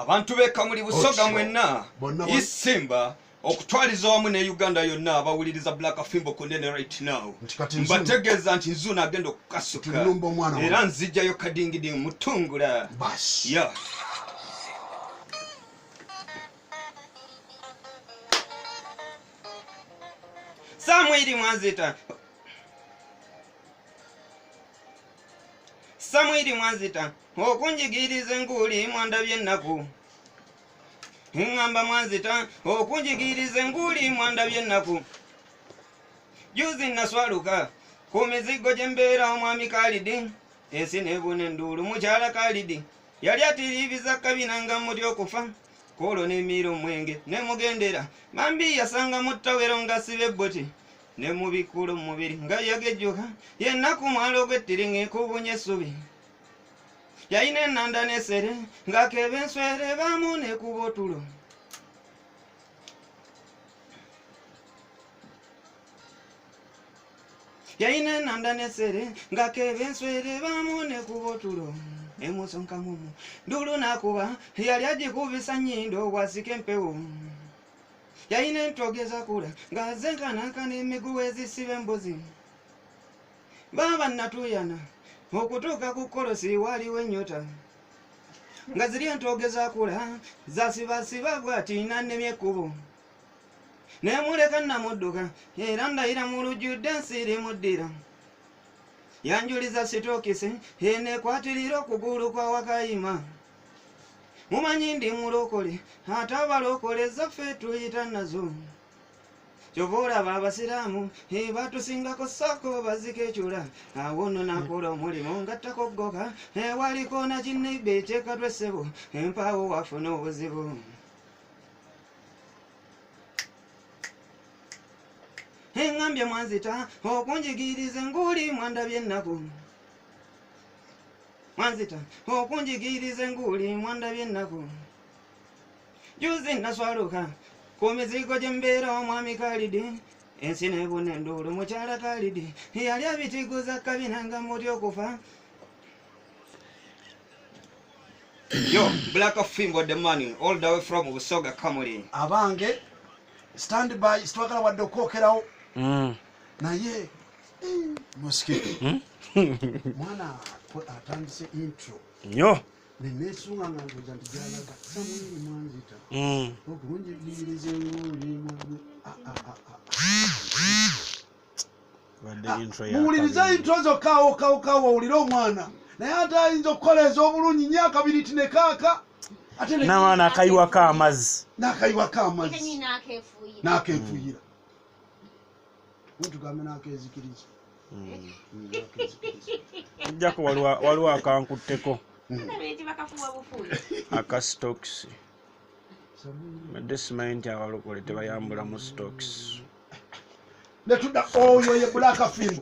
abantu b'ekamuli Busoga mwenna isimba okutwaliza wamu ne Uganda yonna abawuliriza Black Fimbo kunene right now mbategeeza nti Nzuuna agenda okukasuka era nzijjayo kadingidi mutungula yeah. Samwiri Mwanzita okunjigiriza enguli mwandabye ennaku ngamba Mwanzita okunjigiriza enguli mwandabye ennaku juzi naswaluka ku mizigo gye mbeera omwami Khalidi ensi nebuna enduulu mukyala Khalidi yali atiribiza kabina nga mutya okufa kolo n'emiira omwenge ne mugendera bambi yasanga muttawero nga sibe boti ne mubikulu mubiri nga yagejjuka yenna ku mwalo gw'ettiringa ekubunye essubi yayina ennanda n'essere ng'akeeba enswere baamu n'ekuba otulo yayina ennanda n'essere ng'akeeba enswere baamu n'ekuba otulo emusonka mumu ndulu n'akuba yali agikubisa nnyindo bw'asika empewo yayina entogeza kula ng'azenkanankana emiguwa ezisiba embuzi baba natuyana okutuuka ku kolosi waliwo ennyota nga ziri entogeza kula zasibasiba bw'ati nannemye ekkubo nemuleka namudduka era ndayira mu lujjudde nsiiri muddira yanjuliza sitookisi enekwatirira okugulu kwa Wakayima mumanyi ndi mulokole ate abalokole zaffe tuyita nazo kyova olaba abasiraamu batusingako ssaako bazika ekyula awo nno nakola omulimu ngattako ggoka waliko na kineiba ekyekatwa essebo empaawo wafuna obuzibu engambye Mwanzita okunjigiriza enguli mwandabye ennaku Mwanzita okunjigiriza enguli mwandabye ennaku juzi naswaluka ku mizigo gye mbeera omwami Khalidi ensi nebuna enduulu mukyala Khalidi yali abitiguza kabina nga mutya okufa yo Black Fimbo the money all the way from Busoga Kamuli abange stand by twagala wadde okwokerawo naye musikiti mwana atandise intro nyo nenesunga nga ndoza ndijalaga Samwiri Mwanzita okunjigiriza enguli muwuliriza intro zokka kawo owulire omwana naye ate ayinza okukola ez'obulungi myaka 2 ne kaaka ate n'abaana akayiwako amazzi n'akeefuuyira tugambe n'akeezikiriza ojjako waliwo akankutteko aka stocks medde simanyi nti abalokole tebayambula mu stocks netudda oyo ye Black Fimbo